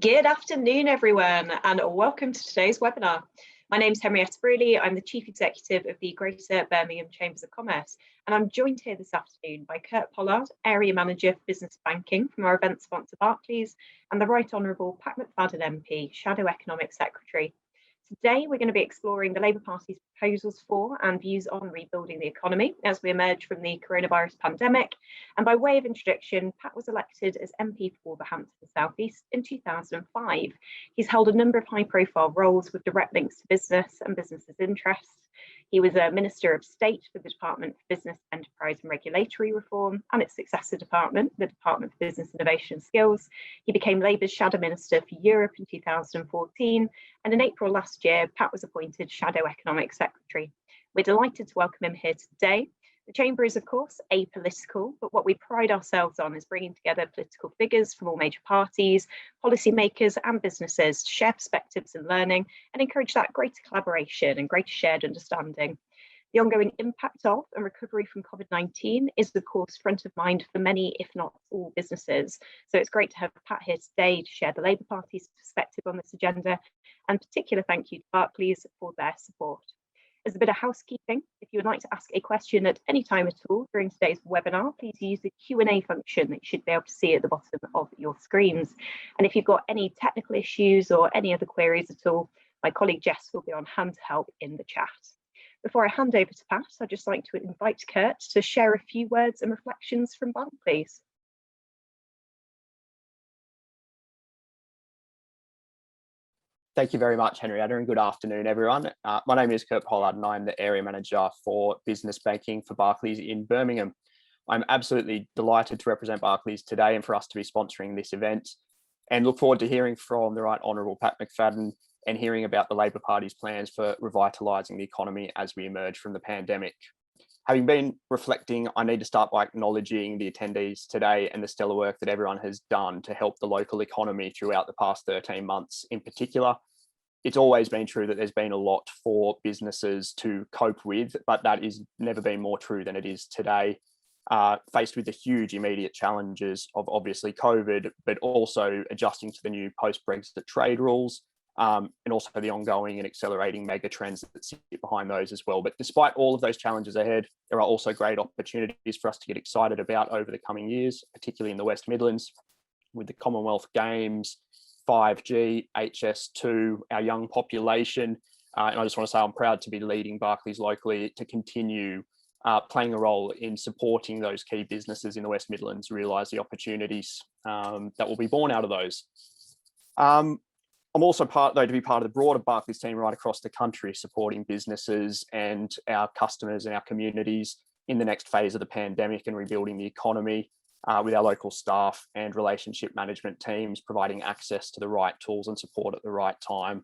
Good afternoon, everyone, and welcome to today's webinar. My name is Henrietta Brearley. I'm the Chief Executive of the Greater Birmingham Chambers of Commerce, and I'm joined here this afternoon by Kurt Pollard, Area Manager for Business Banking from our event sponsor Barclays, and the Right Honourable Pat McFadden MP, Shadow Economic Secretary. Today, we're going to be exploring the Labour Party's proposals for and views on rebuilding the economy as we emerge from the coronavirus pandemic. And by way of introduction, Pat was elected as MP for Wolverhampton South East in 2005. He's held a number of high-profile roles with direct links to business and businesses' interests. He was a Minister of State for the Department for Business, Enterprise and Regulatory Reform and its successor department, the Department for Business Innovation and Skills. He became Labour's Shadow Minister for Europe in 2014, and in April last year, Pat was appointed Shadow Economic Secretary. We're delighted to welcome him here today. The Chamber is, of course, apolitical, but what we pride ourselves on is bringing together political figures from all major parties, policymakers and businesses to share perspectives and learning and encourage that greater collaboration and greater shared understanding. The ongoing impact of and recovery from COVID-19 is, of course, front of mind for many, if not all, businesses. So it's great to have Pat here today to share the Labour Party's perspective on this agenda, and particular thank you to Barclays for their support. As a bit of housekeeping, if you would like to ask a question at any time at all during today's webinar, please use the Q&A function that you should be able to see at the bottom of your screens. And if you've got any technical issues or any other queries at all, my colleague Jess will be on hand to help in the chat. Before I hand over to Pat, I'd just like to invite Kurt to share a few words and reflections from Barclays. Thank you very much, Henrietta, and good afternoon, everyone. My name is Kurt Pollard, and I'm the Area Manager for Business Banking for Barclays in Birmingham. I'm absolutely delighted to represent Barclays today and for us to be sponsoring this event, and look forward to hearing from the Right Honourable Pat McFadden and hearing about the Labour Party's plans for revitalising the economy as we emerge from the pandemic. Having been reflecting, I need to start by acknowledging the attendees today and the stellar work that everyone has done to help the local economy throughout the past 13 months in particular. It's always been true that there's been a lot for businesses to cope with, but that is never been more true than it is today. Faced with the huge immediate challenges of obviously COVID, but also adjusting to the new post-Brexit trade rules, and also the ongoing and accelerating mega trends that sit behind those as well. But despite all of those challenges ahead, there are also great opportunities for us to get excited about over the coming years, particularly in the West Midlands, with the Commonwealth Games, 5G, HS2, our young population. And I just want to say I'm proud to be leading Barclays locally to continue playing a role in supporting those key businesses in the West Midlands, realise the opportunities that will be born out of those. I'm also to be part of the broader Barclays team right across the country, supporting businesses and our customers and our communities in the next phase of the pandemic and rebuilding the economy with our local staff and relationship management teams, providing access to the right tools and support at the right time.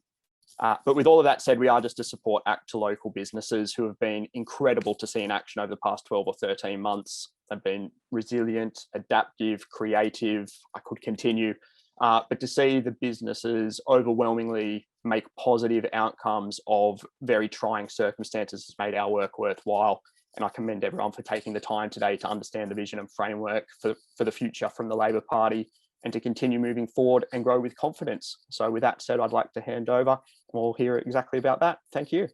But with all of that said, we are just a support act to local businesses who have been incredible to see in action over the past 12 or 13 months. They've been resilient, adaptive, creative. I could continue. But to see the businesses overwhelmingly make positive outcomes of very trying circumstances has made our work worthwhile. And I commend everyone for taking the time today to understand the vision and framework for the future from the Labour Party and to continue moving forward and grow with confidence. So with that said, I'd like to hand over and we'll hear exactly about that. Thank you.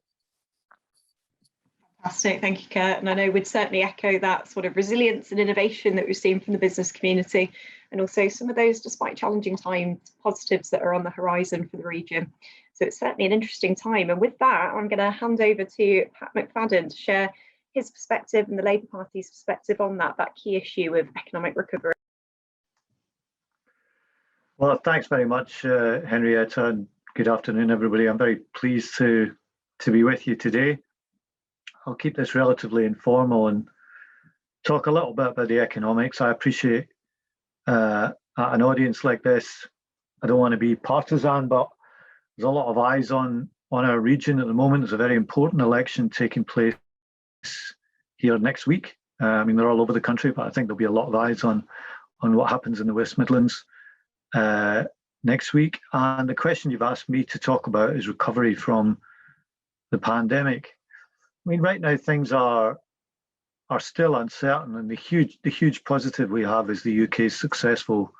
Fantastic, thank you, Kurt. And I know we'd certainly echo that sort of resilience and innovation that we've seen from the business community, and also some of those, despite challenging times, positives that are on the horizon for the region. So it's certainly an interesting time. And with that, I'm going to hand over to Pat McFadden to share his perspective and the Labour Party's perspective on that key issue of economic recovery. Well, thanks very much, Henrietta, and good afternoon, everybody. I'm very pleased to be with you today. I'll keep this relatively informal and talk a little bit about the economics. I appreciate at an audience like this, I don't want to be partisan, but there's a lot of eyes on our region at the moment. There's a very important election taking place here next week. I mean, they're all over the country, but I think there'll be a lot of eyes on what happens in the West Midlands next week. And the question you've asked me to talk about is recovery from the pandemic. I mean, right now things are still uncertain, and the huge positive we have is the UK's successful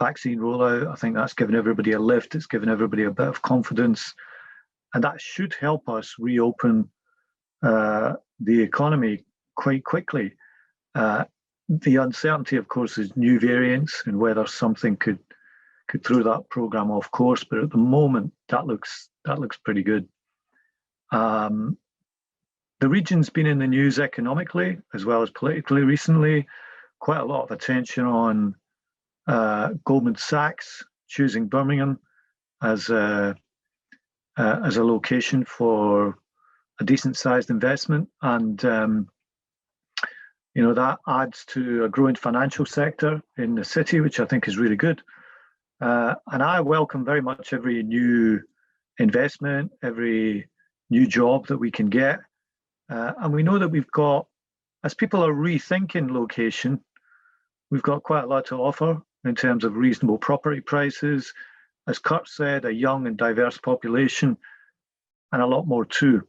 vaccine rollout. I think that's given everybody a lift. It's given everybody a bit of confidence. And that should help us reopen the economy quite quickly. The uncertainty, of course, is new variants and whether something could throw that program off course. But at the moment, that looks pretty good. The region's been in the news economically as well as politically recently. Quite a lot of attention on Goldman Sachs choosing Birmingham as a location for a decent-sized investment, and that adds to a growing financial sector in the city, which I think is really good. And I welcome very much every new investment, every new job that we can get. And we know that we've got, as people are rethinking location, we've got quite a lot to offer in terms of reasonable property prices, as Kurt said, a young and diverse population, and a lot more too.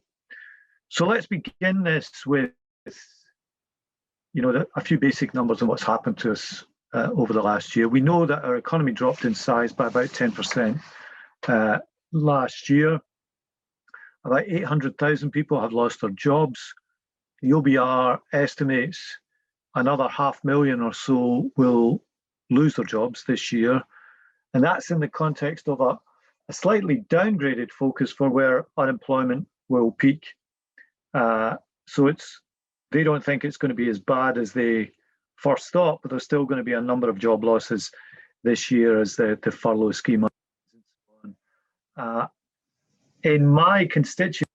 So let's begin this with a few basic numbers on what's happened to us over the last year. We know that our economy dropped in size by about 10% last year. About 800,000 people have lost their jobs. The OBR estimates another 500,000 or so will lose their jobs this year. And that's in the context of a slightly downgraded focus for where unemployment will peak. So they don't think it's going to be as bad as they first thought, but there's still going to be a number of job losses this year as the furlough scheme and so on. In my constituency,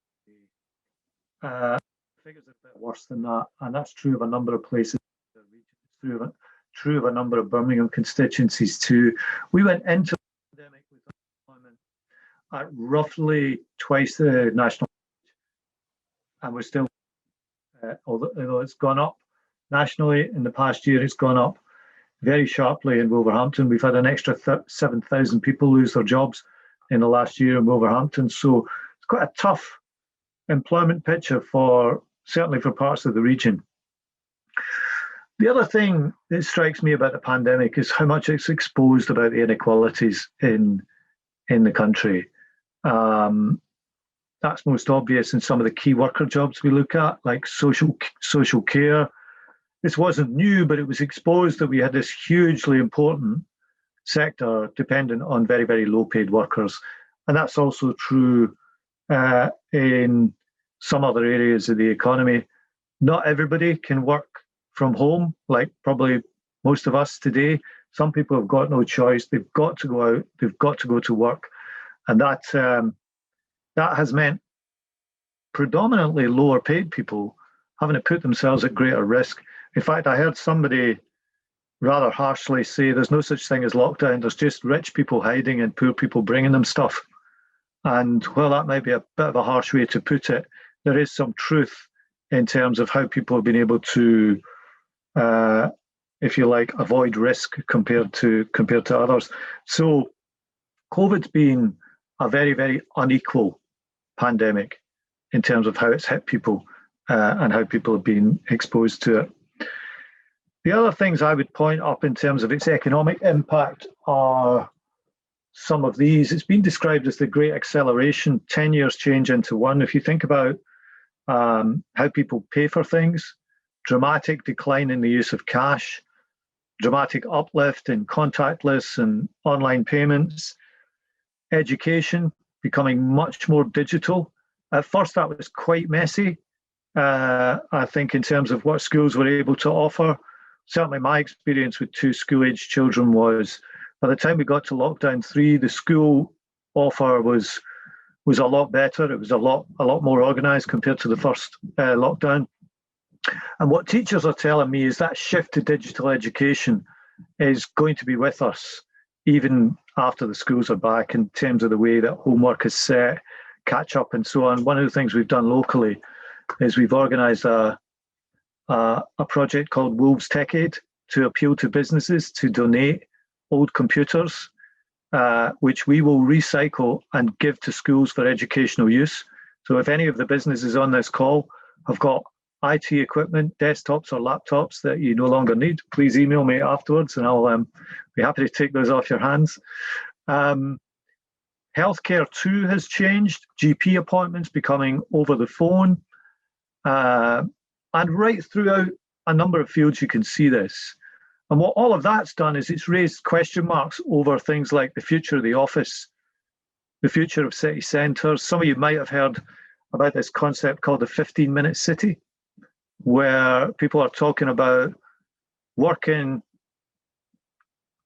figures are a bit worse than that, and that's true of a number of places. It's true of a number of Birmingham constituencies too. We went into the pandemic with unemployment at roughly twice the national average, and we're still, although it's gone up nationally in the past year, it's gone up very sharply in Wolverhampton. We've had an extra 7,000 people lose their jobs in the last year in Wolverhampton. So it's quite a tough employment picture certainly for parts of the region. The other thing that strikes me about the pandemic is how much it's exposed about the inequalities in the country. That's most obvious in some of the key worker jobs we look at, like social care. This wasn't new, but it was exposed that we had this hugely important sector dependent on very, very low-paid workers. And that's also true in some other areas of the economy. Not everybody can work from home, like probably most of us today. Some people have got no choice. They've got to go out. They've got to go to work. And that has meant predominantly lower-paid people having to put themselves at greater risk. In fact, I heard somebody rather harshly say there's no such thing as lockdown. There's just rich people hiding and poor people bringing them stuff. And while that might be a bit of a harsh way to put it, there is some truth in terms of how people have been able to, if you like, avoid risk compared to others. So COVID's been a very, very unequal pandemic in terms of how it's hit people and how people have been exposed to it. The other things I would point up in terms of its economic impact are some of these. It's been described as the great acceleration, 10 years change into one. If you think about how people pay for things, dramatic decline in the use of cash, dramatic uplift in contactless and online payments, education becoming much more digital. At first, that was quite messy, I think, in terms of what schools were able to offer. Certainly my experience with 2 school-aged children was, by the time we got to lockdown 3, the school offer was a lot better. It was a lot more organised compared to the first lockdown. And what teachers are telling me is that shift to digital education is going to be with us even after the schools are back, in terms of the way that homework is set, catch up and so on. One of the things we've done locally is we've organised a project called Wolves Tech Aid to appeal to businesses to donate old computers, which we will recycle and give to schools for educational use. So if any of the businesses on this call have got IT equipment, desktops or laptops that you no longer need, please email me afterwards and I'll be happy to take those off your hands. Healthcare too has changed, GP appointments becoming over the phone. And right throughout a number of fields you can see this. And what all of that's done is it's raised question marks over things like the future of the office, the future of city centres. Some of you might have heard about this concept called the 15-minute city, where people are talking about working,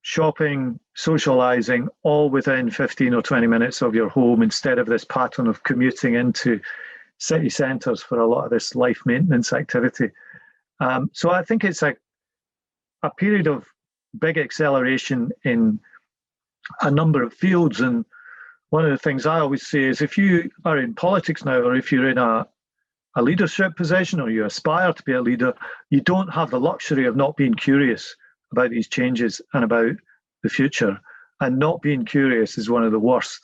shopping, socialising, all within 15 or 20 minutes of your home, instead of this pattern of commuting into city centres for a lot of this life maintenance activity. So I think it's a period of big acceleration in a number of fields. And one of the things I always say is, if you are in politics now, or if you're in a leadership position, or you aspire to be a leader, you don't have the luxury of not being curious about these changes and about the future. And not being curious is one of the worst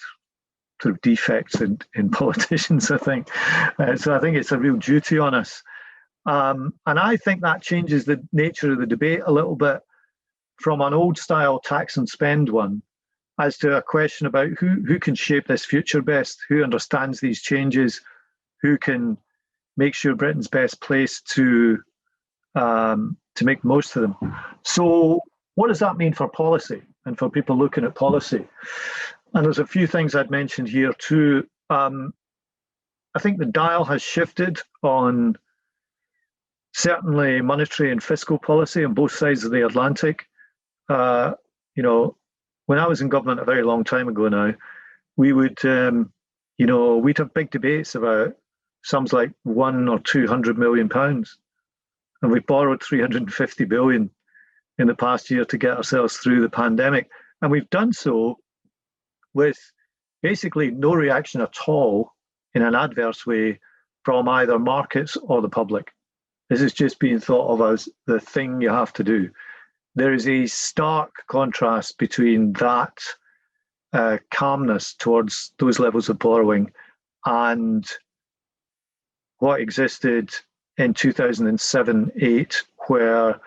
sort of defects in politicians, I think. So I think it's a real duty on us. And I think that changes the nature of the debate a little bit from an old style tax and spend one, as to a question about who can shape this future best, who understands these changes, who can make sure Britain's best placed to make most of them. So what does that mean for policy and for people looking at policy? And there's a few things I'd mentioned here too. I think the dial has shifted on certainly monetary and fiscal policy on both sides of the Atlantic. When I was in government a very long time ago now, we would, we'd have big debates about sums like 100 or 200 million pounds. And we borrowed 350 billion in the past year to get ourselves through the pandemic. And we've done so with basically no reaction at all in an adverse way from either markets or the public. This is just being thought of as the thing you have to do. There is a stark contrast between that calmness towards those levels of borrowing and what existed in 2007-8, where,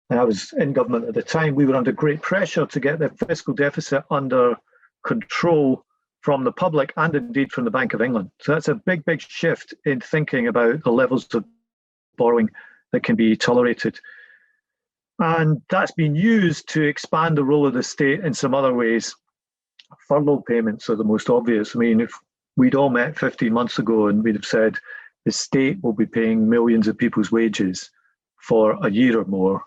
and I was in government at the time, we were under great pressure to get the fiscal deficit under control from the public and indeed from the Bank of England. So that's a big, big shift in thinking about the levels of borrowing that can be tolerated. And that's been used to expand the role of the state in some other ways. Furlough payments are the most obvious. I mean, if we'd all met 15 months ago and we'd have said the state will be paying millions of people's wages for a year or more,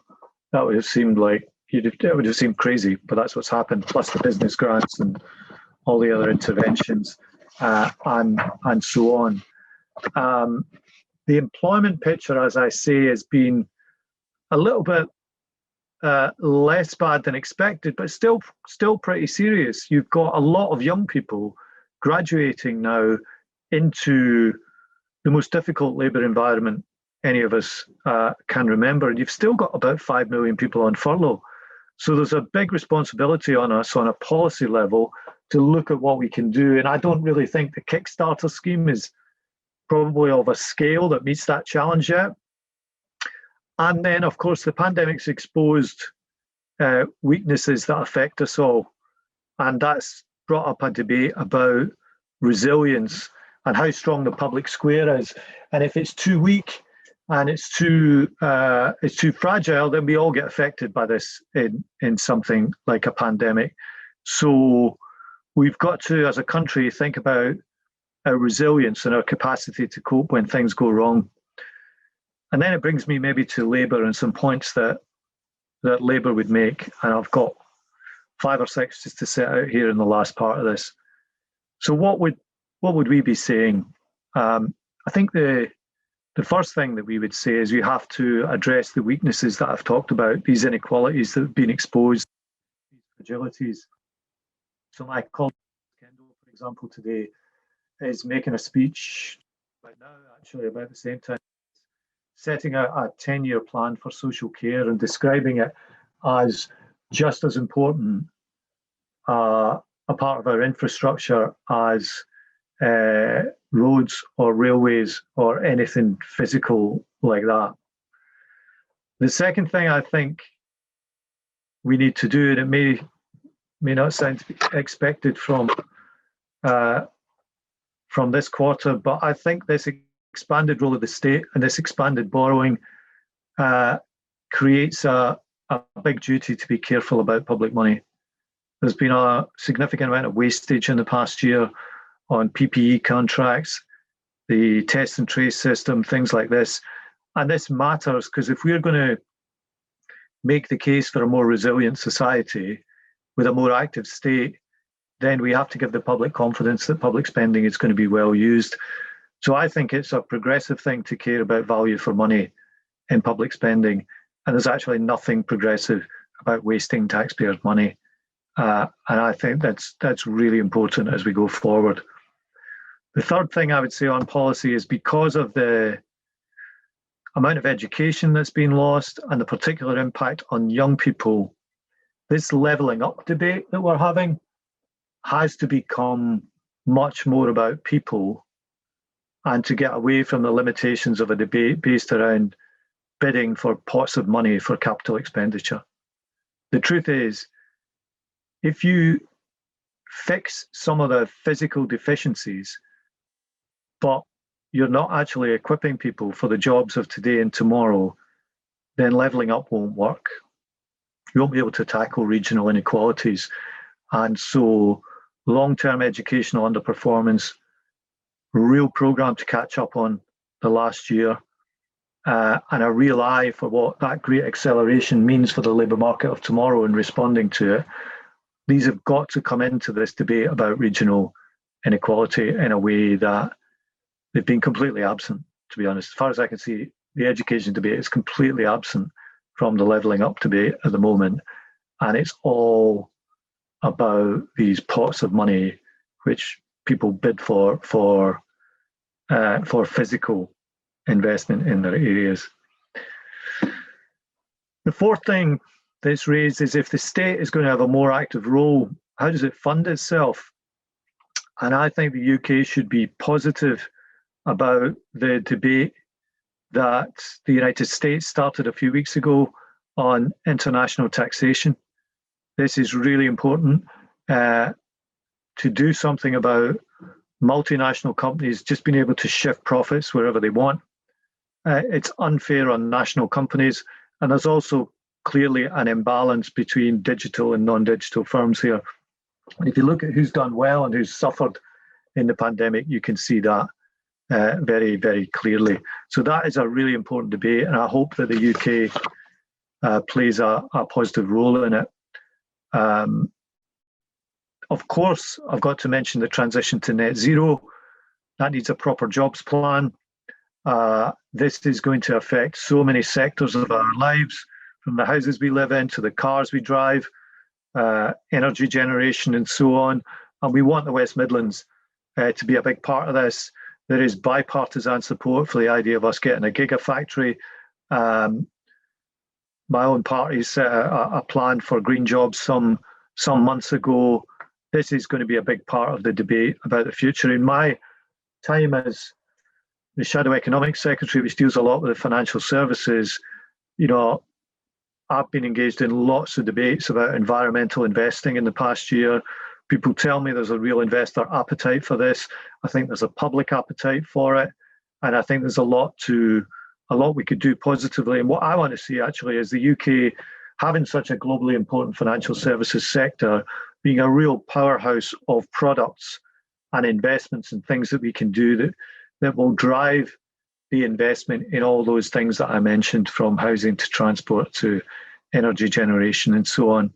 that would have seemed like, it would have seemed crazy, but that's what's happened, plus the business grants and all the other interventions and so on. The employment picture, as I say, has been a little bit less bad than expected, but still pretty serious. You've got a lot of young people graduating now into the most difficult labour environment any of us can remember. And you've still got about 5 million people on furlough. So there's a big responsibility on us on a policy level to look at what we can do. And I don't really think the Kickstarter scheme is probably of a scale that meets that challenge yet. And then, of course, the pandemic's exposed weaknesses that affect us all. And that's brought up a debate about resilience and how strong the public square is. And if it's too weak and it's too fragile, then we all get affected by this in something like a pandemic. So we've got to, as a country, think about our resilience and our capacity to cope when things go wrong. And then it brings me maybe to Labour and some points that Labour would make. And I've got 5 or 6 just to set out here in the last part of this. So what would we be saying? I think the first thing that we would say is we have to address the weaknesses that I've talked about, these inequalities that have been exposed, these fragilities. So my colleague, Kendall, for example, today is making a speech right now, actually about the same time, setting out a 10-year plan for social care and describing it as just as important a part of our infrastructure as roads or railways or anything physical like that. The second thing I think we need to do, and it may not sound expected from this quarter, but I think this expanded role of the state and this expanded borrowing creates a big duty to be careful about public money. There's been a significant amount of wastage in the past year on PPE contracts, the test and trace system, things like this. And this matters because if we're going to make the case for a more resilient society with a more active state, then we have to give the public confidence that public spending is going to be well used. So I think it's a progressive thing to care about value for money in public spending. And there's actually nothing progressive about wasting taxpayers' money. And I think that's really important as we go forward. The third thing I would say on policy is because of the amount of education that's been lost and the particular impact on young people, this levelling up debate that we're having has to become much more about people and to get away from the limitations of a debate based around bidding for pots of money for capital expenditure. The truth is, if you fix some of the physical deficiencies, but you're not actually equipping people for the jobs of today and tomorrow, then levelling up won't work. You won't be able to tackle regional inequalities. And so long-term educational underperformance, real programme to catch up on the last year, and a real eye for what that great acceleration means for the labour market of tomorrow and responding to it. These have got to come into this debate about regional inequality in a way that they've been completely absent, to be honest. As far as I can see, the education debate is completely absent from the levelling up debate at the moment. And it's all about these pots of money which people bid for physical investment in their areas. The fourth thing that's raised is if the state is going to have a more active role, how does it fund itself? And I think the UK should be positive about the debate that the United States started a few weeks ago on international taxation. This is really important to do something about multinational companies just being able to shift profits wherever they want. It's unfair on national companies, and there's also clearly an imbalance between digital and non-digital firms here. And if you look at who's done well and who's suffered in the pandemic, you can see that very, very clearly. So that is a really important debate, and I hope that the UK plays a positive role in it. Of course, I've got to mention the transition to net zero. That needs a proper jobs plan. This is going to affect so many sectors of our lives, from the houses we live in to the cars we drive, energy generation and so on. And we want the West Midlands to be a big part of this. There is bipartisan support for the idea of us getting a gigafactory. My own party set a plan for green jobs some months ago. This is going to be a big part of the debate about the future. In my time as the Shadow Economic Secretary, which deals a lot with the financial services, I've been engaged in lots of debates about environmental investing in the past year. People tell me there's a real investor appetite for this. I think there's a public appetite for it. And I think there's a lot we could do positively. And what I want to see actually is the UK having such a globally important financial services sector, being a real powerhouse of products and investments and things that we can do that will drive the investment in all those things that I mentioned, from housing to transport to energy generation and so on.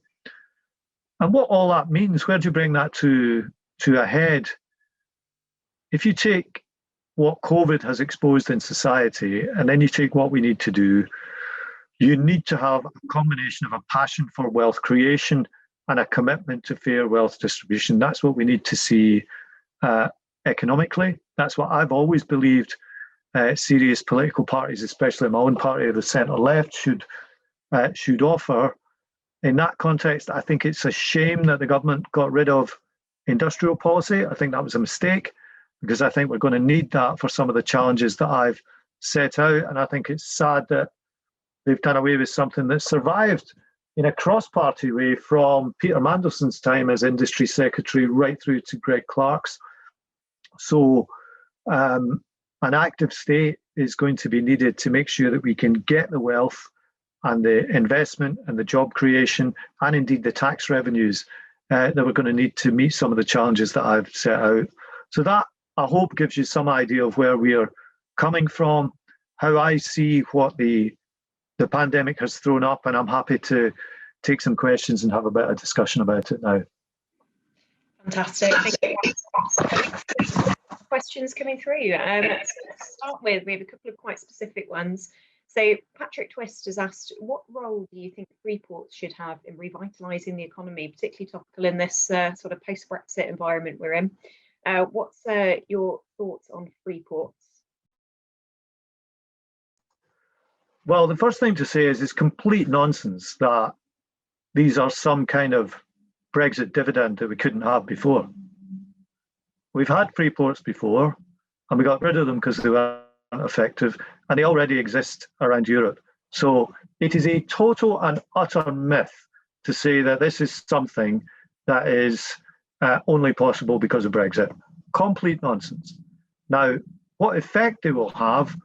And what all that means, where do you bring that to a head? If you take what COVID has exposed in society, and then you take what we need to do, you need to have a combination of a passion for wealth creation and a commitment to fair wealth distribution. That's what we need to see economically. That's what I've always believed serious political parties, especially my own party, the centre-left, should offer. In that context, I think it's a shame that the government got rid of industrial policy. I think that was a mistake. because I think we're going to need that for some of the challenges that I've set out. And I think it's sad that they've done away with something that survived in a cross-party way from Peter Mandelson's time as industry secretary right through to Greg Clark's. So an active state is going to be needed to make sure that we can get the wealth and the investment and the job creation and indeed the tax revenues that we're going to need to meet some of the challenges that I've set out. So that, I hope, gives you some idea of where we are coming from, how I see what the pandemic has thrown up, and I'm happy to take some questions and have a bit of discussion about it now. Fantastic. Thank you. Questions coming through. To start with, we have a couple of quite specific ones. So Patrick Twist has asked, what role do you think Freeports should have in revitalising the economy, particularly topical in this sort of post-Brexit environment we're in? What's your thoughts on Freeports? Well, the first thing to say is it's complete nonsense that these are some kind of Brexit dividend that we couldn't have before. We've had Freeports before, and we got rid of them because they weren't effective, and they already exist around Europe. So it is a total and utter myth to say that this is something that is only possible because of Brexit. Complete nonsense. Now, what effect they will have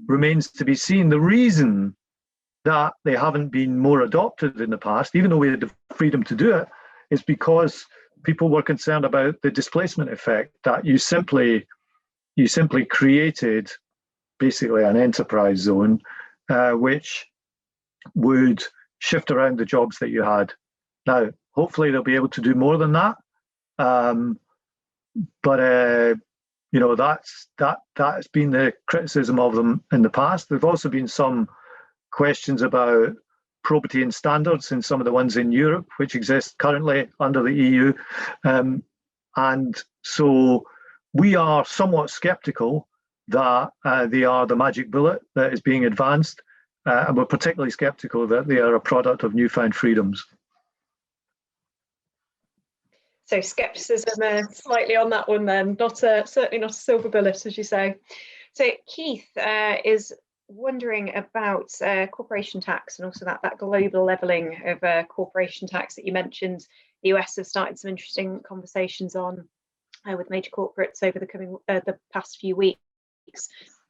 remains to be seen. The reason that they haven't been more adopted in the past, even though we had the freedom to do it, is because people were concerned about the displacement effect, that you simply created basically an enterprise zone which would shift around the jobs that you had. Now, hopefully they'll be able to do more than that. But you know, that's been the criticism of them in the past. There've also been some questions about probity and standards in some of the ones in Europe, which exist currently under the EU. And so we are somewhat sceptical that they are the magic bullet that is being advanced. And we're particularly sceptical that they are a product of newfound freedoms. So scepticism slightly on that one then, certainly not a silver bullet, as you say. So Keith is wondering about corporation tax and also that global levelling of corporation tax that you mentioned. The US have started some interesting conversations on with major corporates over the past few weeks.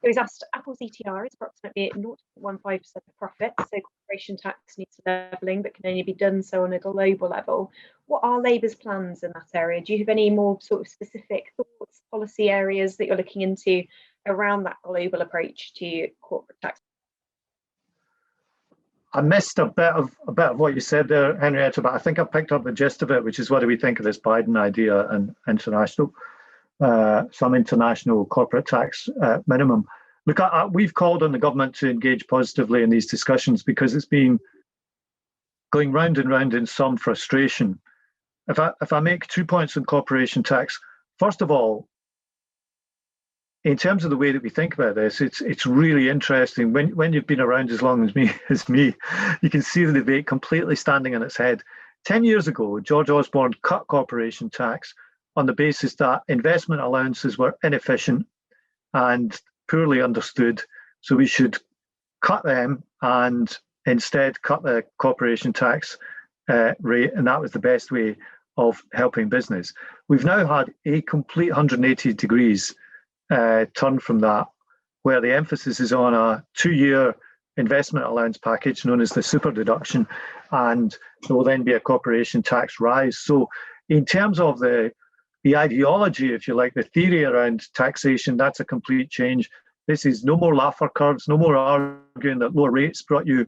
He was asked, Apple's ETR is approximately 0.15% of profit, so corporation tax needs levelling, but can only be done so on a global level. What are Labour's plans in that area? Do you have any more sort of specific thoughts, policy areas that you're looking into around that global approach to corporate tax? I missed a bit of what you said there, Henrietta, but I think I picked up the gist of it, which is what do we think of this Biden idea and some international corporate tax minimum. Look, we've called on the government to engage positively in these discussions because it's been going round and round in some frustration. If I make 2 points on corporation tax, first of all, in terms of the way that we think about this, it's really interesting. When you've been around as long as me, you can see the debate completely standing on its head. 10 years ago, George Osborne cut corporation tax on the basis that investment allowances were inefficient and poorly understood. So we should cut them and instead cut the corporation tax rate. And that was the best way of helping business. We've now had a complete 180 degrees turn from that, where the emphasis is on a 2-year investment allowance package known as the super deduction, and there will then be a corporation tax rise. So in terms of the ideology, if you like, the theory around taxation, that's a complete change. This is no more Laffer curves, no more arguing that lower rates brought you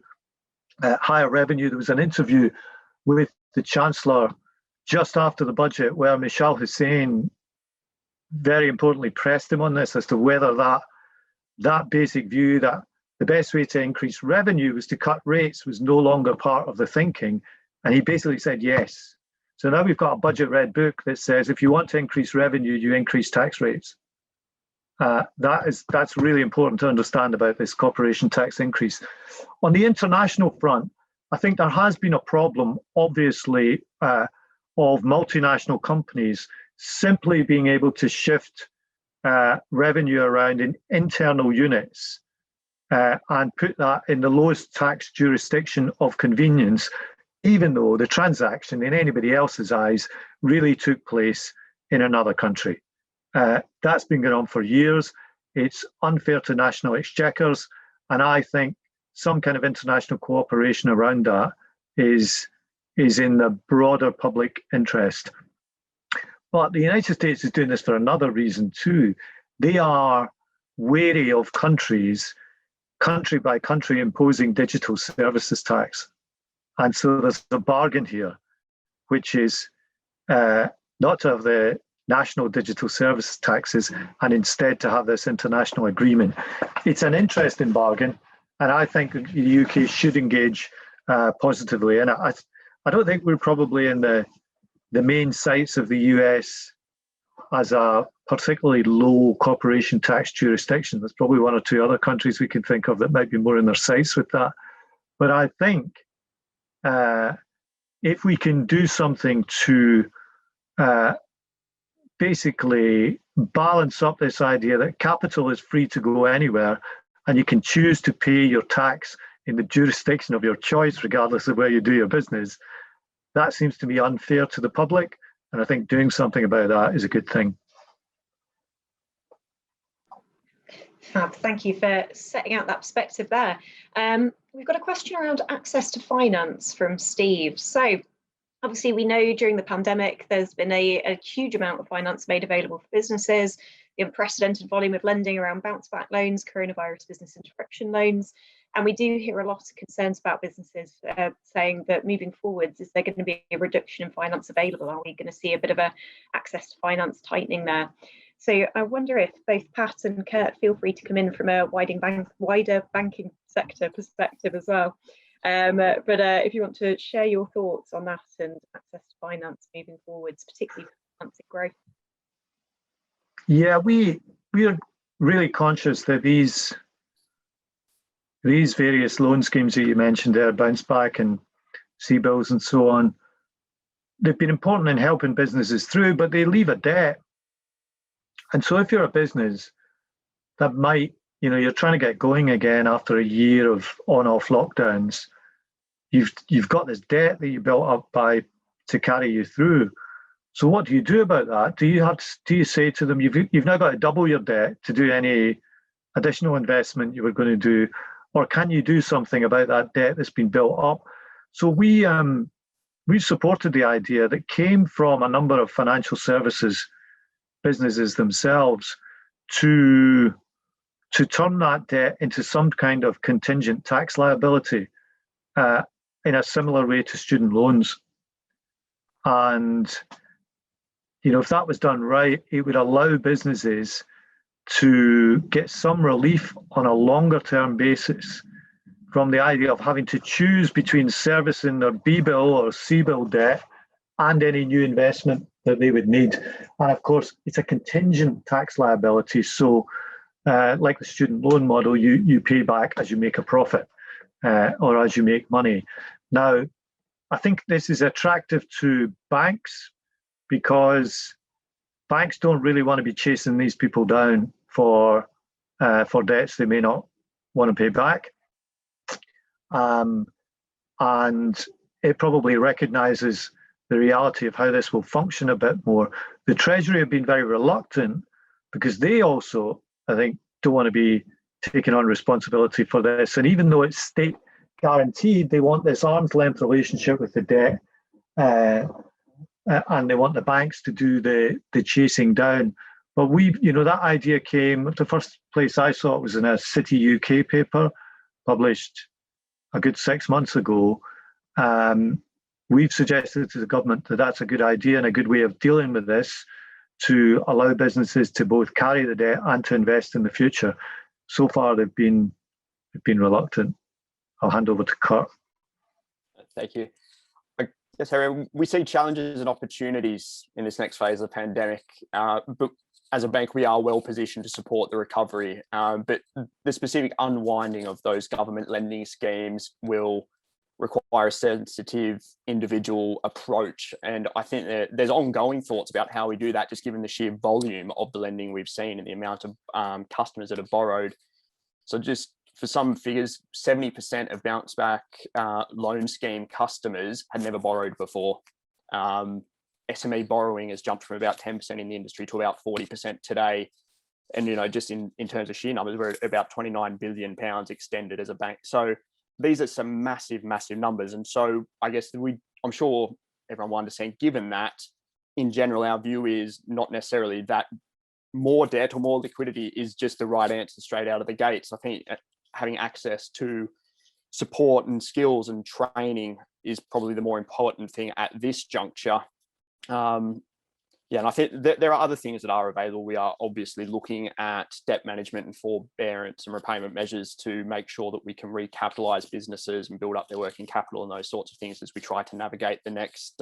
higher revenue. There was an interview with the Chancellor just after the budget where Michel Hussein very importantly pressed him on this as to whether that basic view that the best way to increase revenue was to cut rates was no longer part of the thinking. And he basically said yes. So now we've got a budget red book that says if you want to increase revenue, you increase tax rates. That's really important to understand about this corporation tax increase. On the international front, I think there has been a problem, obviously, of multinational companies simply being able to shift revenue around in internal units and put that in the lowest tax jurisdiction of convenience, even though the transaction in anybody else's eyes really took place in another country. That's been going on for years. It's unfair to national exchequers, and I think some kind of international cooperation around that is in the broader public interest. But the United States is doing this for another reason too. They are wary of countries, country by country, imposing digital services tax. And so there's a bargain here, which is not to have the national digital services taxes and instead to have this international agreement. It's an interesting bargain, and I think the UK should engage positively. And I don't think we're probably in the main sights of the US as a particularly low corporation tax jurisdiction. There's probably one or two other countries we can think of that might be more in their sights with that. But I think if we can do something to basically balance up this idea that capital is free to go anywhere and you can choose to pay your tax in the jurisdiction of your choice, regardless of where you do your business, that seems to be unfair to the public. And I think doing something about that is a good thing. Fab, thank you for setting out that perspective there. We've got a question around access to finance from Steve. So obviously we know during the pandemic, there's been a huge amount of finance made available for businesses, the unprecedented volume of lending around bounce back loans, coronavirus business interruption loans. And we do hear a lot of concerns about businesses saying that moving forwards, is there going to be a reduction in finance available? Are we going to see a bit of a access to finance tightening there? So I wonder if both Pat and Kurt feel free to come in from a wider banking sector perspective as well. But if you want to share your thoughts on that and access to finance moving forwards, particularly for financing growth. Yeah, we are really conscious that these various loan schemes that you mentioned there, bounce back and CBILS and so on, they've been important in helping businesses through, but they leave a debt. And so if you're a business that might, you're trying to get going again after a year of on-off lockdowns, you've got this debt that you built up to carry you through. So what do you do about that? Do you say to them, you've now got to double your debt to do any additional investment you were going to do, or can you do something about that debt that's been built up? So we supported the idea that came from a number of financial services businesses themselves to turn that debt into some kind of contingent tax liability in a similar way to student loans. And if that was done right, it would allow businesses to get some relief on a longer term basis from the idea of having to choose between servicing their B-bill or C-bill debt and any new investment that they would need. And of course, it's a contingent tax liability. So like the student loan model, you pay back as you make a profit or as you make money. Now, I think this is attractive to banks because banks don't really want to be chasing these people down for debts they may not want to pay back. And it probably recognises the reality of how this will function a bit more. The Treasury have been very reluctant because they also, I think, don't want to be taking on responsibility for this. And even though it's state guaranteed, they want this arm's length relationship with the debt, and they want the banks to do the chasing down. But that idea came, the first place I saw it was in a City UK paper published a good 6 months ago. We've suggested to the government that that's a good idea and a good way of dealing with this, to allow businesses to both carry the debt and to invest in the future. So far, they've been reluctant. I'll hand over to Kurt. Thank you. Yes, Harry, we see challenges and opportunities in this next phase of the pandemic, but as a bank, we are well positioned to support the recovery. But the specific unwinding of those government lending schemes will require a sensitive individual approach. And I think that there's ongoing thoughts about how we do that, just given the sheer volume of the lending we've seen and the amount of customers that have borrowed. So just for some figures, 70% of bounce back loan scheme customers had never borrowed before. SME borrowing has jumped from about 10% in the industry to about 40% today. And, you know, just in terms of sheer numbers, we're at about 29 billion pounds extended as a bank. So these are some massive, massive numbers. And so I guess I'm sure everyone will understand, given that, in general, our view is not necessarily that more debt or more liquidity is just the right answer straight out of the gates. I think having access to support and skills and training is probably the more important thing at this juncture. And I think that there are other things that are available. We are obviously looking at debt management and forbearance and repayment measures to make sure that we can recapitalise businesses and build up their working capital and those sorts of things as we try to navigate the next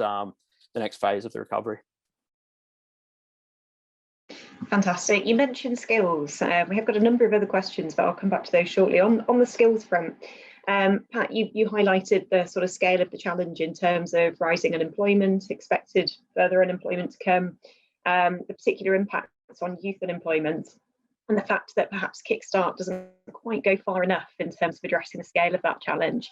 phase of the recovery. Fantastic. You mentioned skills. We have got a number of other questions, but I'll come back to those shortly. On the skills front, Pat, you highlighted the sort of scale of the challenge in terms of rising unemployment, expected further unemployment to come, the particular impacts on youth unemployment, and the fact that perhaps Kickstart doesn't quite go far enough in terms of addressing the scale of that challenge.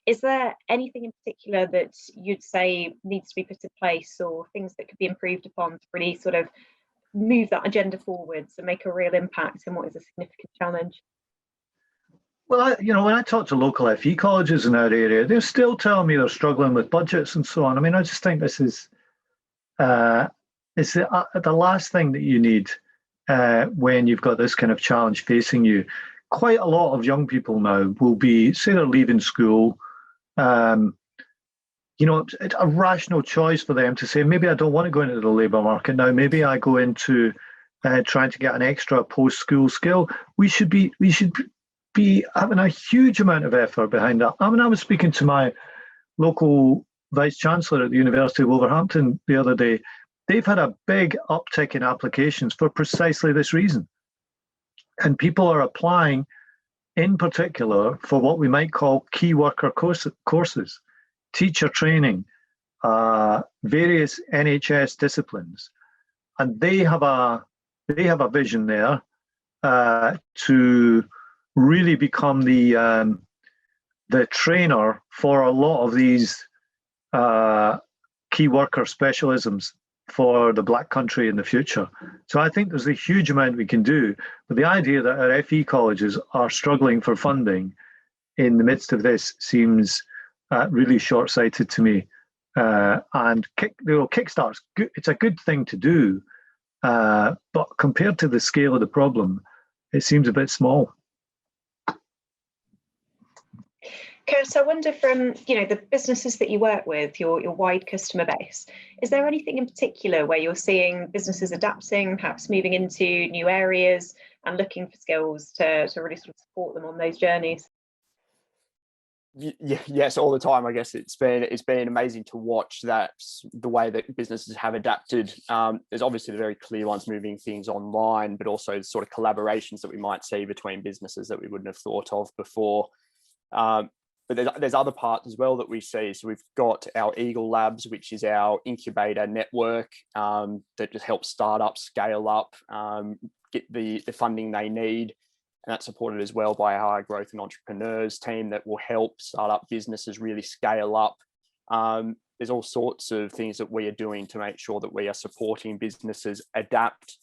Is there anything in particular that you'd say needs to be put in place, or things that could be improved upon to really sort of move that agenda forwards and make a real impact in what is a significant challenge? Well, when I talk to local FE colleges in our area, they're still telling me they're struggling with budgets and so on. I mean, I just think this is it's the last thing that you need when you've got this kind of challenge facing you. Quite a lot of young people now will be, say they're leaving school, it's a rational choice for them to say, maybe I don't want to go into the labour market now. Maybe I go into trying to get an extra post-school skill. We should be having a huge amount of effort behind that. I mean, I was speaking to my local Vice-Chancellor at the University of Wolverhampton the other day. They've had a big uptick in applications for precisely this reason. And people are applying, in particular, for what we might call key worker courses, teacher training, various NHS disciplines. And they have a vision there to really become the trainer for a lot of these key worker specialisms for the Black Country in the future. So I think there's a huge amount we can do. But the idea that our FE colleges are struggling for funding in the midst of this seems really short-sighted to me. And Kickstart's good. It's a good thing to do, but compared to the scale of the problem, it seems a bit small. Kurt, I wonder, from the businesses that you work with, your wide customer base, is there anything in particular where you're seeing businesses adapting, perhaps moving into new areas and looking for skills to really sort of support them on those journeys? Yes, all the time. I guess it's been amazing to watch the way that businesses have adapted. There's obviously the very clear ones moving things online, but also the sort of collaborations that we might see between businesses that we wouldn't have thought of before. But there's other parts as well that we see. So we've got our Eagle Labs, which is our incubator network that just helps startups scale up, get the funding they need. And that's supported as well by our high growth and entrepreneurs team that will help startup businesses really scale up. There's all sorts of things that we are doing to make sure that we are supporting businesses adapt.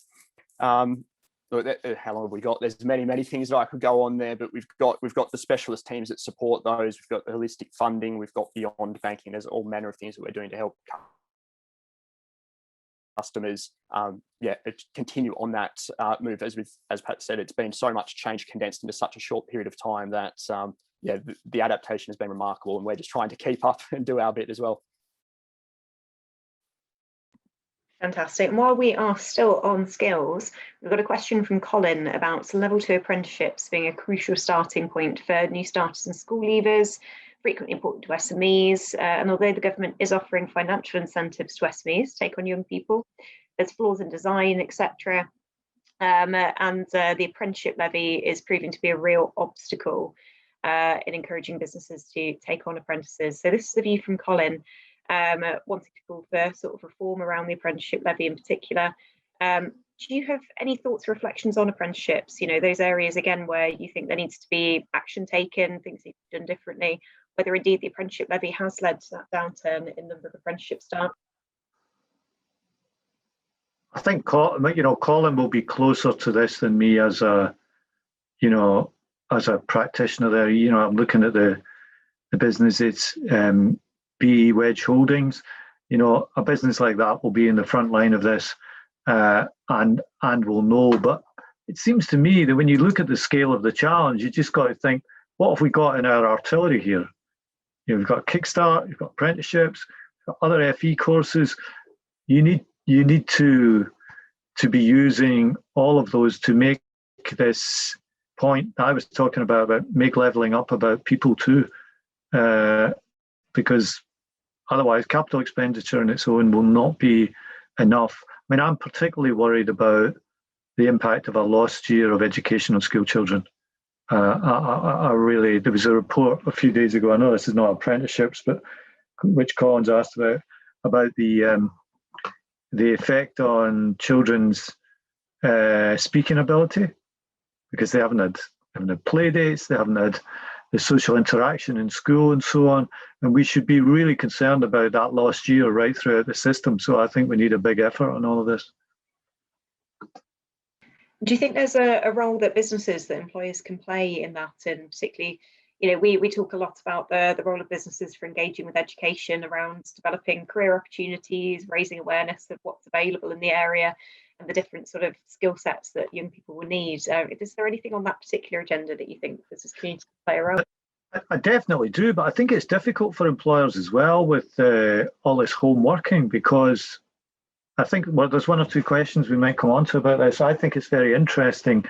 How long have we got? There's many things that I could go on there, but we've got the specialist teams that support those. We've got the holistic funding. We've got beyond banking. There's all manner of things that we're doing to help customers continue on that move. As Pat said, it's been so much change condensed into such a short period of time that the adaptation has been remarkable, and we're just trying to keep up and do our bit as well. Fantastic. And while we are still on skills, we've got a question from Colin about level 2 apprenticeships being a crucial starting point for new starters and school leavers, frequently important to SMEs. And although the government is offering financial incentives to SMEs to take on young people, there's flaws in design, etc. And the apprenticeship levy is proving to be a real obstacle. in encouraging businesses to take on apprentices. So this is the view from Colin, wanting to call for sort of reform around the apprenticeship levy in particular. Do you have any thoughts or reflections on apprenticeships? You know, those areas again where you think there needs to be action taken, things need to be done differently, whether indeed the apprenticeship levy has led to that downturn in number of apprenticeship staff? I think Colin will be closer to this than me as a practitioner there. I'm looking at the business. It's BE Wedge Holdings. A business like that will be in the front line of this, and will know. But it seems to me that when you look at the scale of the challenge, you just got to think, what have we got in our artillery here? We've got Kickstart, you've got apprenticeships, you've got other FE courses. You need to be using all of those to make this point that I was talking about make levelling up about people too, because otherwise capital expenditure on its own will not be enough. I mean, I'm particularly worried about the impact of a lost year of education on school children. There was a report a few days ago, I know this is not apprenticeships, but which Colin's asked about the effect on children's speaking ability, because they haven't had play dates, they haven't had the social interaction in school and so on. And we should be really concerned about that lost year right throughout the system. So I think we need a big effort on all of this. Do you think there's a role that businesses, that employers can play in that? And particularly, we talk a lot about the role of businesses for engaging with education around developing career opportunities, raising awareness of what's available in the area and the different sort of skill sets that young people will need. Is there anything on that particular agenda that you think business community can play a role? I definitely do, but I think it's difficult for employers as well with all this home working, because I think there's one or two questions we might come on to about this. I think it's very interesting.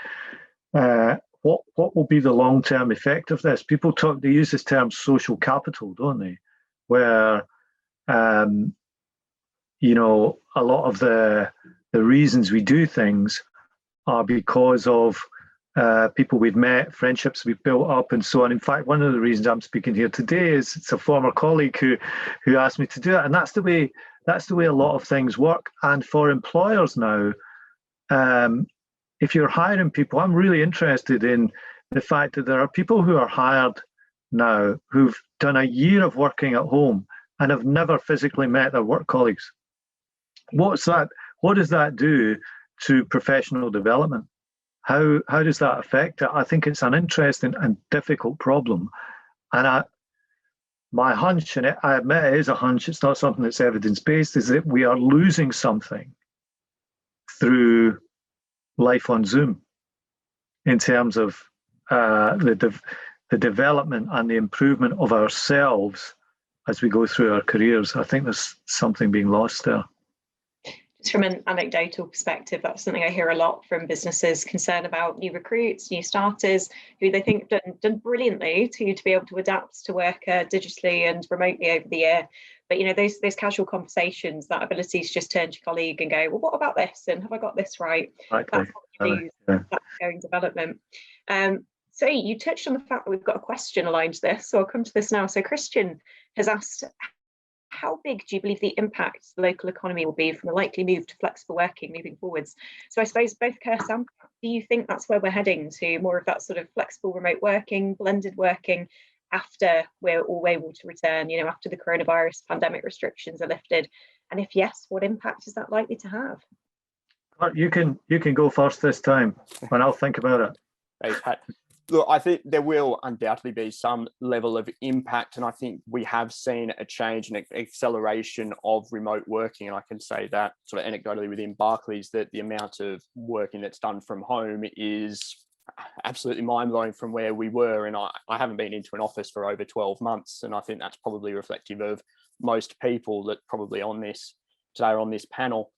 What will be the long-term effect of this? They use this term social capital, don't they? Where a lot of the reasons we do things are because of people we've met, friendships we've built up, and so on. In fact, one of the reasons I'm speaking here today is it's a former colleague who asked me to do it, and that's the way a lot of things work. And for employers now, if you're hiring people, I'm really interested in the fact that there are people who are hired now who've done a year of working at home and have never physically met their work colleagues. What does that do to professional development? How does that affect it? I think it's an interesting and difficult problem. And my hunch, and I admit it is a hunch, it's not something that's evidence-based, is that we are losing something through life on Zoom in terms of the development and the improvement of ourselves as we go through our careers. I think there's something being lost there. Just from an anecdotal perspective, that's something I hear a lot from businesses concerned about new recruits, new starters, who they think done brilliantly to be able to adapt to work digitally and remotely over the year. But those casual conversations, that ability to just turn to your colleague and go, well, what about this? And have I got this right? Exactly. That's what you do, that's ongoing development. So you touched on the fact that we've got a question aligned to this, so I'll come to this now. So Christian has asked, how big do you believe the impact the local economy will be from the likely move to flexible working moving forwards? So I suppose both Kirst and Pat, do you think that's where we're heading, to more of that sort of flexible remote working, blended working, after we're all able to return, after the coronavirus pandemic restrictions are lifted? And if yes, what impact is that likely to have? You can go first this time, and I'll think about it. Thanks, Pat. Look, I think there will undoubtedly be some level of impact, and I think we have seen a change and acceleration of remote working. And I can say that sort of anecdotally within Barclays, that the amount of working that's done from home is absolutely mind-blowing from where we were. And I haven't been into an office for over 12 months, and I think that's probably reflective of most people that probably on this today are on this panel.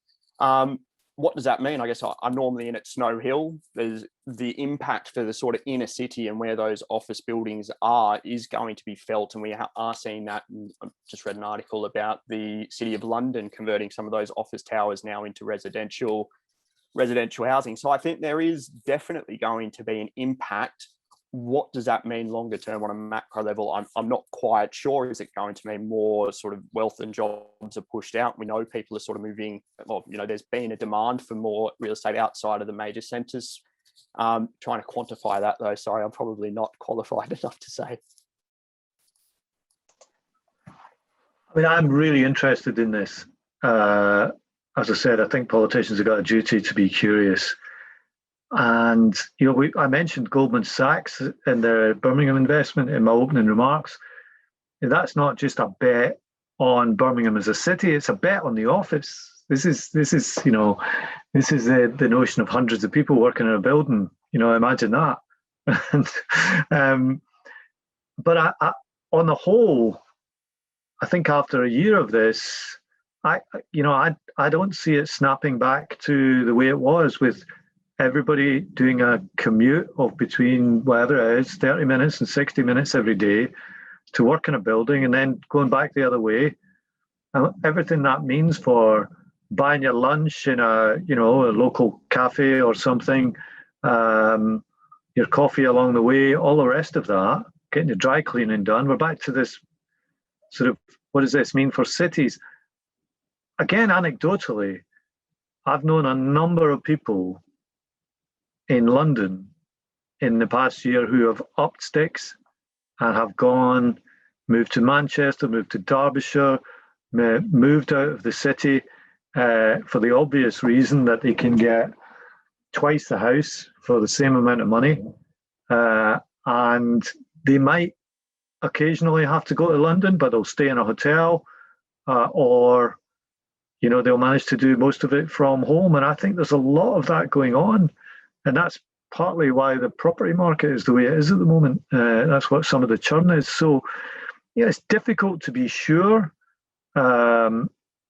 What does that mean? I guess I'm normally in at Snow Hill. There's the impact for the sort of inner city and where those office buildings are is going to be felt. And we are seeing that. I just read an article about the City of London converting some of those office towers now into residential housing. So I think there is definitely going to be an impact what does that mean longer term on a macro level? I'm not quite sure. Is it going to mean more sort of wealth and jobs are pushed out? We know people are sort of moving, well, there's been a demand for more real estate outside of the major centres. Trying to quantify that though, sorry, I'm probably not qualified enough to say. I mean, I'm really interested in this. As I said, I think politicians have got a duty to be curious. And, I mentioned Goldman Sachs and their Birmingham investment in my opening remarks. And that's not just a bet on Birmingham as a city, it's a bet on the office. This is the notion of hundreds of people working in a building, imagine that. But on the whole, I think after a year of this, I don't see it snapping back to the way it was, with everybody doing a commute of between whether it is 30 minutes and 60 minutes every day to work in a building and then going back the other way. And everything that means for buying your lunch in a local cafe or something, your coffee along the way, all the rest of that, getting your dry cleaning done. We're back to this sort of, what does this mean for cities? Again, anecdotally, I've known a number of people in London in the past year who have upped sticks and have moved to Manchester, moved to Derbyshire, moved out of the city for the obvious reason that they can get twice the house for the same amount of money. And they might occasionally have to go to London, but they'll stay in a hotel or they'll manage to do most of it from home. And I think there's a lot of that going on. And that's partly why the property market is the way it is at the moment. That's what some of the churn is. So, it's difficult to be sure. And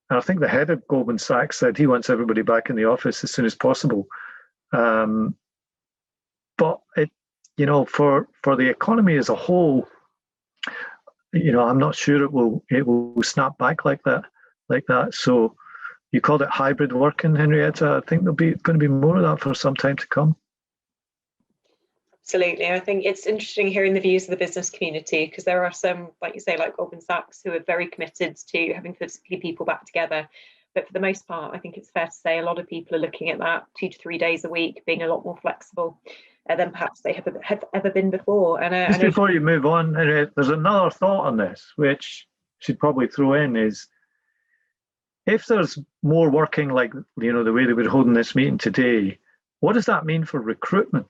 I think the head of Goldman Sachs said he wants everybody back in the office as soon as possible. But it, for the economy as a whole, I'm not sure it will snap back like that. So you called it hybrid working, Henrietta. I think there'll be going to be more of that for some time to come. Absolutely. I think it's interesting hearing the views of the business community, because there are some, like you say, like Goldman Sachs, who are very committed to having physically people back together. But for the most part, I think it's fair to say a lot of people are looking at that 2 to 3 days a week being a lot more flexible than perhaps they have ever been before. And just before you move on, there's another thought on this, which I should probably throw in, is if there's more working like, the way that we're holding this meeting today, what does that mean for recruitment?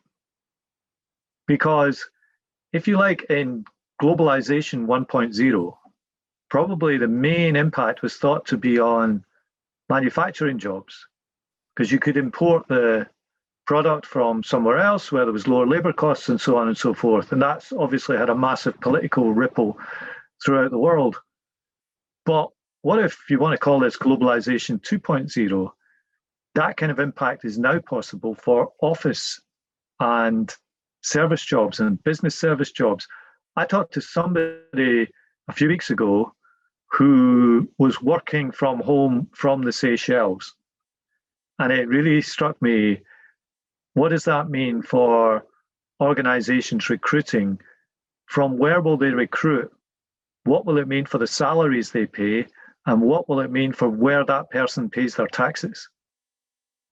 Because if you like, in globalization 1.0, probably the main impact was thought to be on manufacturing jobs, because you could import the product from somewhere else where there was lower labor costs and so on and so forth. And that's obviously had a massive political ripple throughout the world. But what if you want to call this globalization 2.0? That kind of impact is now possible for office and service jobs and business service jobs. I talked to somebody a few weeks ago who was working from home from the Seychelles. And it really struck me, what does that mean for organizations recruiting? From where will they recruit? What will it mean for the salaries they pay? And what will it mean for where that person pays their taxes?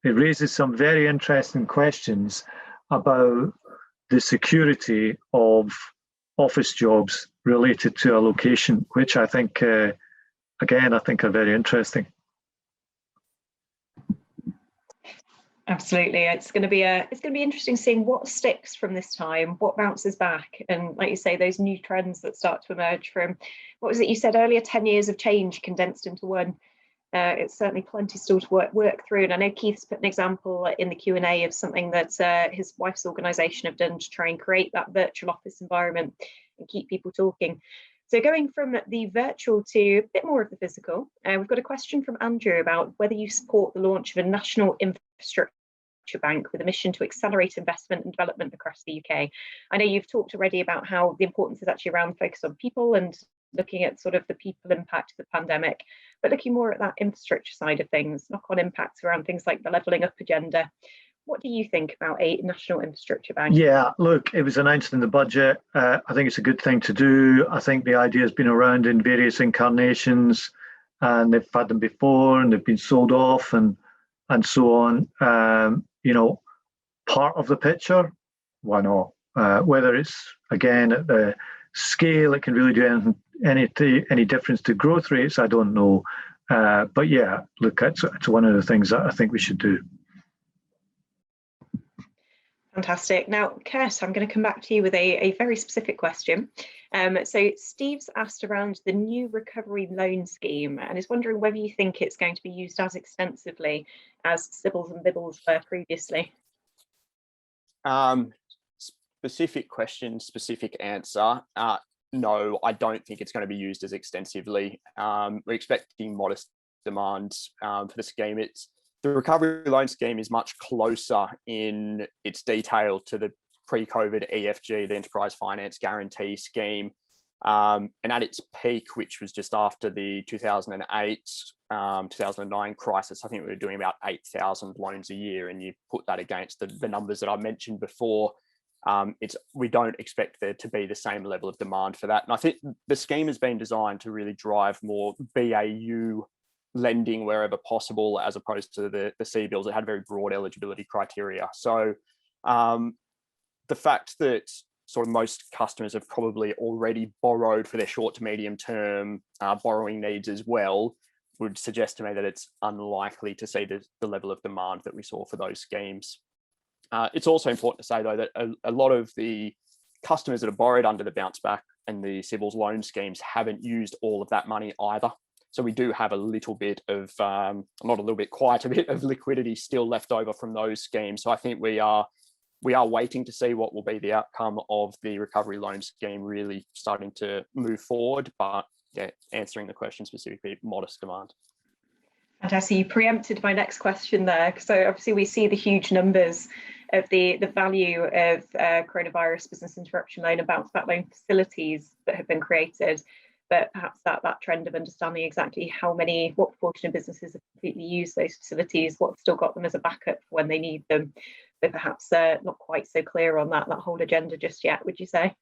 It raises some very interesting questions about the security of office jobs related to a location, which I think, again, I think are very interesting. Absolutely, it's going to be interesting seeing what sticks from this time, what bounces back, and like you say, those new trends that start to emerge from, what was it you said earlier, 10 years of change condensed into one. It's certainly plenty still to work through, and I know Keith's put an example in the Q&A of something that his wife's organisation have done to try and create that virtual office environment and keep people talking. So going from the virtual to a bit more of the physical, we've got a question from Andrew about whether you support the launch of a national infrastructure bank with a mission to accelerate investment and development across the UK. I know you've talked already about how the importance is actually around focus on people and looking at sort of the people impact of the pandemic, but looking more at that infrastructure side of things, knock-on impacts around things like the levelling up agenda. what do you think about a national infrastructure bank? Yeah, look, it was announced in the budget. I think it's a good thing to do. I think the idea has been around in various incarnations, and they've had them before, and they've been sold off, and so on. Part of the picture, why not? Whether it's again at the scale it can really do any difference to growth rates, I don't know. But yeah, look, it's one of the things that I think we should do. Fantastic. Now, Kurt, I'm going to come back to you with a very specific question. So Steve's asked around the new recovery loan scheme and is wondering whether you think it's going to be used as extensively as Sybil's and Bibbles were previously. Specific question, specific answer. No, I don't think it's going to be used as extensively. We're expecting modest demand for the scheme. The recovery loan scheme is much closer in its detail to the pre-COVID EFG, the Enterprise Finance Guarantee Scheme. And at its peak, which was just after the 2008, 2009 crisis, I think we were doing about 8,000 loans a year. And you put that against the numbers that I mentioned before, we don't expect there to be the same level of demand for that. And I think the scheme has been designed to really drive more BAU lending wherever possible, as opposed to the CBILS that had very broad eligibility criteria. So the fact that sort of most customers have probably already borrowed for their short to medium term borrowing needs as well would suggest to me that it's unlikely to see the level of demand that we saw for those schemes. It's also important to say, though, that a lot of the customers that have borrowed under the bounce back and the CBILS loan schemes haven't used all of that money either. So we do have a little bit of, not a little bit, quite a bit of liquidity still left over from those schemes. So I think we are waiting to see what will be the outcome of the recovery loan scheme really starting to move forward. But yeah, answering the question specifically, modest demand. Fantastic. You preempted my next question there. So obviously we see the huge numbers of the value of coronavirus business interruption loan and bounce back loan facilities that have been created. But perhaps that trend of understanding exactly what proportion of businesses have completely used those facilities, what's still got them as a backup for when they need them, but perhaps not quite so clear on that whole agenda just yet, would you say?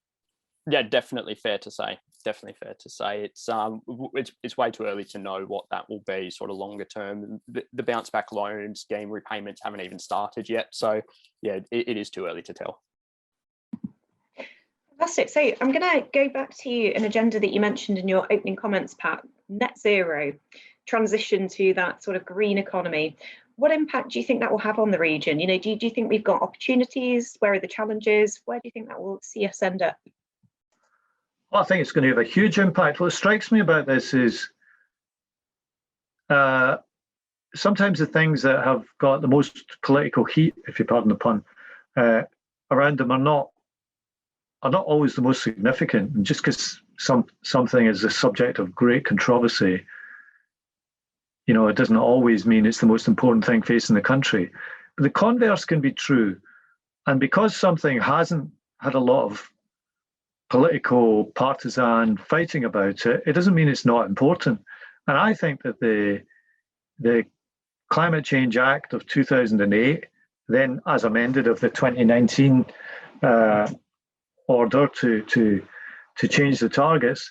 Yeah, definitely fair to say. Definitely fair to say. It's way too early to know what that will be sort of longer term. The bounce back loan scheme repayments haven't even started yet. So yeah, it is too early to tell. Fantastic. So I'm going to go back to an agenda that you mentioned in your opening comments, Pat, net zero, transition to that sort of green economy. What impact do you think that will have on the region? Do you think we've got opportunities? Where are the challenges? Where do you think that will see us end up? Well, I think it's going to have a huge impact. What strikes me about this is sometimes the things that have got the most political heat, if you pardon the pun, around them are not always the most significant. And just because something is the subject of great controversy, it doesn't always mean it's the most important thing facing the country. But the converse can be true. And because something hasn't had a lot of political partisan fighting about it, it doesn't mean it's not important. And I think that the Climate Change Act of 2008, then as amended of the 2019 order to change the targets,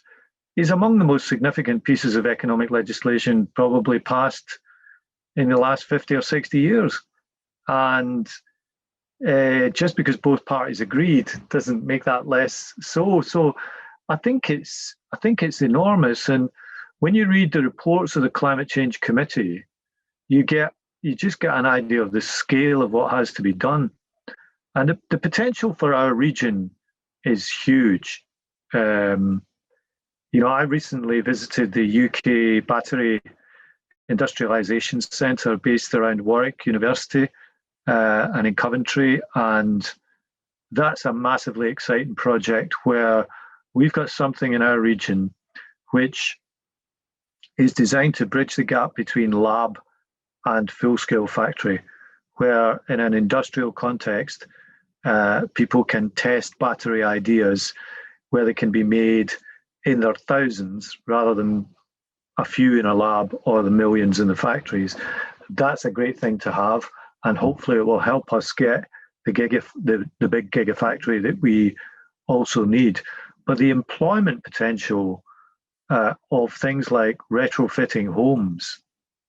is among the most significant pieces of economic legislation probably passed in the last 50 or 60 years. And just because both parties agreed doesn't make that less so. So I think it's enormous. And when you read the reports of the Climate Change Committee, you just get an idea of the scale of what has to be done. And the potential for our region is huge. I recently visited the UK Battery Industrialisation Centre based around Warwick University and in Coventry, and that's a massively exciting project where we've got something in our region which is designed to bridge the gap between lab and full-scale factory, where in an industrial context, people can test battery ideas where they can be made in their thousands rather than a few in a lab or the millions in the factories. That's a great thing to have. and hopefully it will help us get the big gigafactory that we also need. But the employment potential of things like retrofitting homes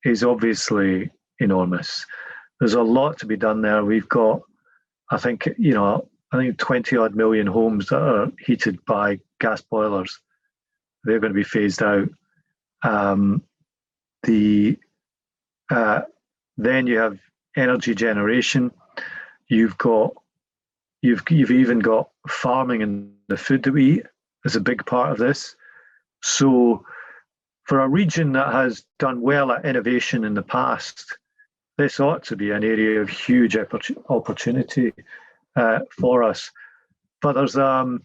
is obviously enormous. There's a lot to be done there. We've got, I think 20 odd million homes that are heated by gas boilers. They're going to be phased out. Then you have energy generation. You've even got farming and the food that we eat is a big part of this. So for a region that has done well at innovation in the past, this ought to be an area of huge opportunity for us. But there's a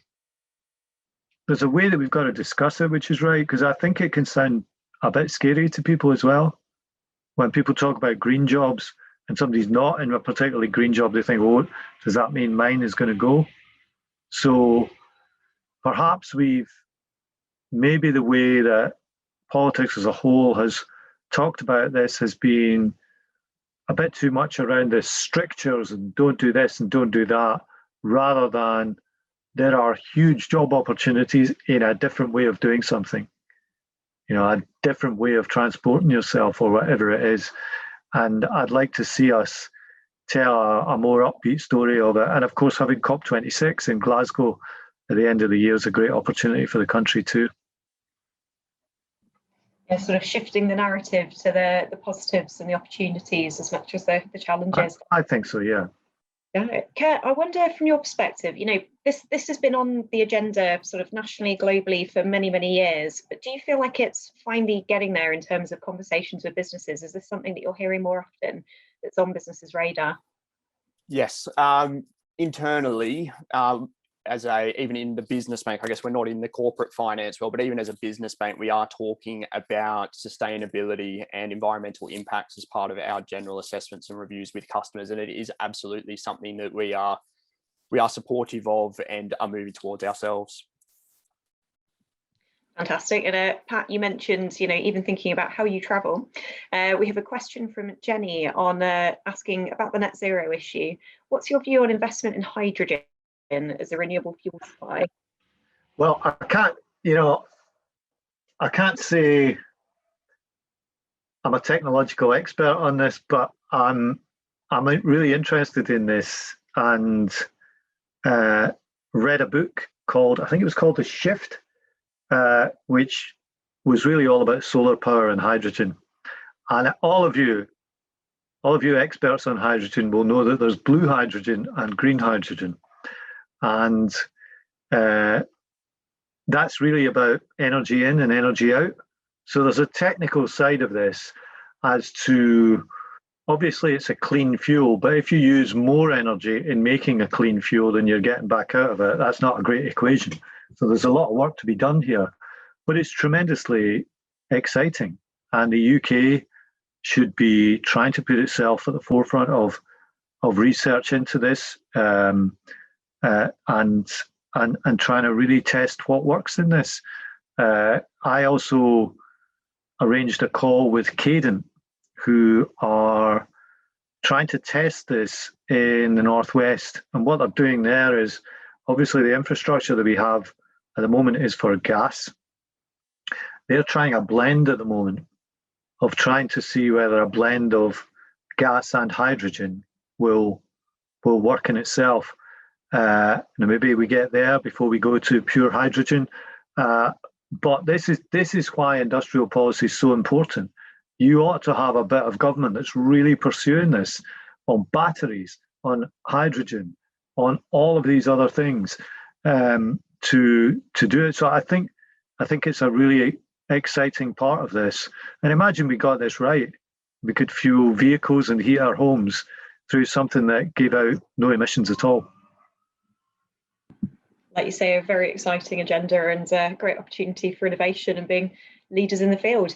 way that we've got to discuss it, which is right, because I think it can sound a bit scary to people as well. When people talk about green jobs and somebody's not in a particularly green job, they think, oh, does that mean mine is going to go? So perhaps maybe the way that politics as a whole has talked about this has been a bit too much around the strictures and don't do this and don't do that, rather than there are huge job opportunities in a different way of doing something, a different way of transporting yourself or whatever it is. And I'd like to see us tell a more upbeat story of it. And of course, having COP26 in Glasgow at the end of the year is a great opportunity for the country too. Yeah, sort of shifting the narrative to the positives and the opportunities as much as the challenges. I think so, yeah. Yeah. Kurt, I wonder from your perspective, this has been on the agenda sort of nationally, globally for many, many years, but do you feel like it's finally getting there in terms of conversations with businesses? Is this something that you're hearing more often that's on businesses' radar? Yes, internally, even in the business bank, I guess we're not in the corporate finance world, but even as a business bank, we are talking about sustainability and environmental impacts as part of our general assessments and reviews with customers. And it is absolutely something that we are supportive of and are moving towards ourselves. Fantastic. And Pat, you mentioned, even thinking about how you travel. We have a question from Jenny on asking about the net zero issue. What's your view on investment in hydrogen as a renewable fuel supply? Well, I can't say I'm a technological expert on this, but I'm really interested in this and read a book called, I think it was called The Shift, which was really all about solar power and hydrogen. And all of you experts on hydrogen will know that there's blue hydrogen and green hydrogen. And that's really about energy in and energy out. So there's a technical side of this as to, obviously it's a clean fuel, but if you use more energy in making a clean fuel than you're getting back out of it, that's not a great equation. So there's a lot of work to be done here, but it's tremendously exciting. And the UK should be trying to put itself at the forefront of research into this. And trying to really test what works in this. I also arranged a call with Cadent, who are trying to test this in the Northwest. And what they're doing there is, obviously the infrastructure that we have at the moment is for gas. They're trying a blend at the moment of trying to see whether a blend of gas and hydrogen will work in itself. Maybe we get there before we go to pure hydrogen. But this is why industrial policy is so important. You ought to have a bit of government that's really pursuing this on batteries, on hydrogen, on all of these other things to do it. So I think it's a really exciting part of this. And imagine we got this right. We could fuel vehicles and heat our homes through something that gave out no emissions at all. Like you say, a very exciting agenda and a great opportunity for innovation and being leaders in the field.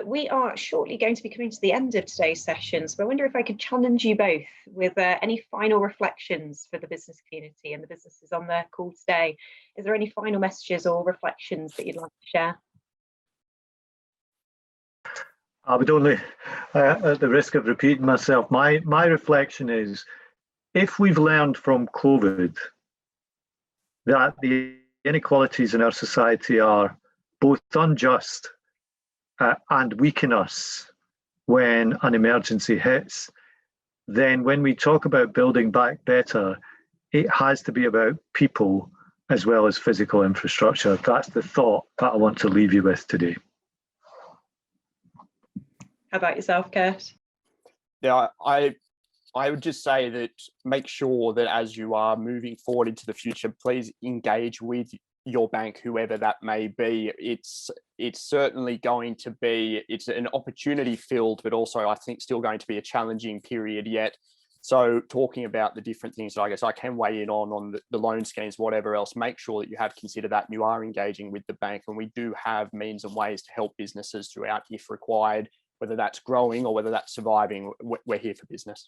We are shortly going to be coming to the end of today's session, so I wonder if I could challenge you both with any final reflections for the business community and the businesses on the call today. Is there any final messages or reflections that you'd like to share? I would only, at the risk of repeating myself, my reflection is, if we've learned from COVID that the inequalities in our society are both unjust and weaken us when an emergency hits, then when we talk about building back better, it has to be about people as well as physical infrastructure. That's the thought that I want to leave you with today. How about yourself, Kurt? Yeah, I would just say that make sure that as you are moving forward into the future, please engage with your bank, whoever that may be. It's certainly going to be, it's an opportunity filled, but also I think still going to be a challenging period yet. So talking about the different things that I guess I can weigh in on the loan schemes, whatever else, make sure that you have considered that and you are engaging with the bank. And we do have means and ways to help businesses throughout if required, whether that's growing or whether that's surviving. We're here for business.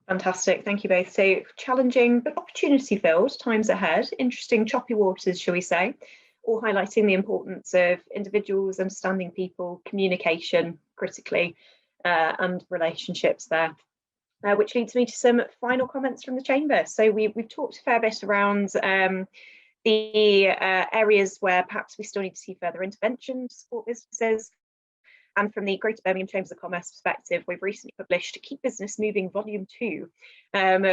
Fantastic, thank you both. So challenging but opportunity filled times ahead, interesting choppy waters, shall we say, all highlighting the importance of individuals, understanding people, communication critically, and relationships there. Which leads me to some final comments from the Chamber. So we've talked a fair bit around the areas where perhaps we still need to see further intervention to support businesses. And from the Greater Birmingham Chambers of Commerce perspective, we've recently published Keep Business Moving Volume 2,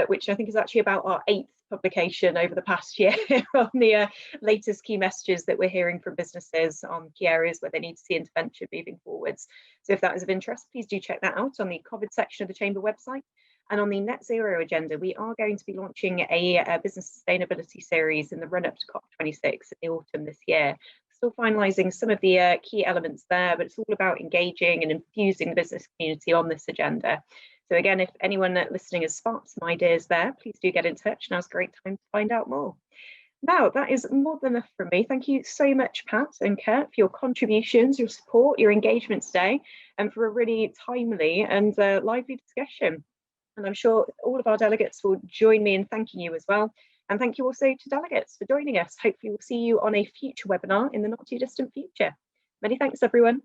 which I think is actually about our 8th publication over the past year on the latest key messages that we're hearing from businesses on key areas where they need to see intervention moving forwards. So if that is of interest, please do check that out on the COVID section of the Chamber website. And on the net zero agenda, we are going to be launching a business sustainability series in the run-up to COP26 in the autumn this year. Still finalising some of the key elements there, but it's all about engaging and infusing the business community on this agenda. So again, if anyone listening has sparked some ideas there, please do get in touch. Now's a great time to find out more. Now, that is more than enough from me. Thank you so much, Pat and Kurt, for your contributions, your support, your engagement today, and for a really timely and lively discussion. And I'm sure all of our delegates will join me in thanking you as well. And thank you also to delegates for joining us. Hopefully we'll see you on a future webinar in the not too distant future. Many thanks, everyone.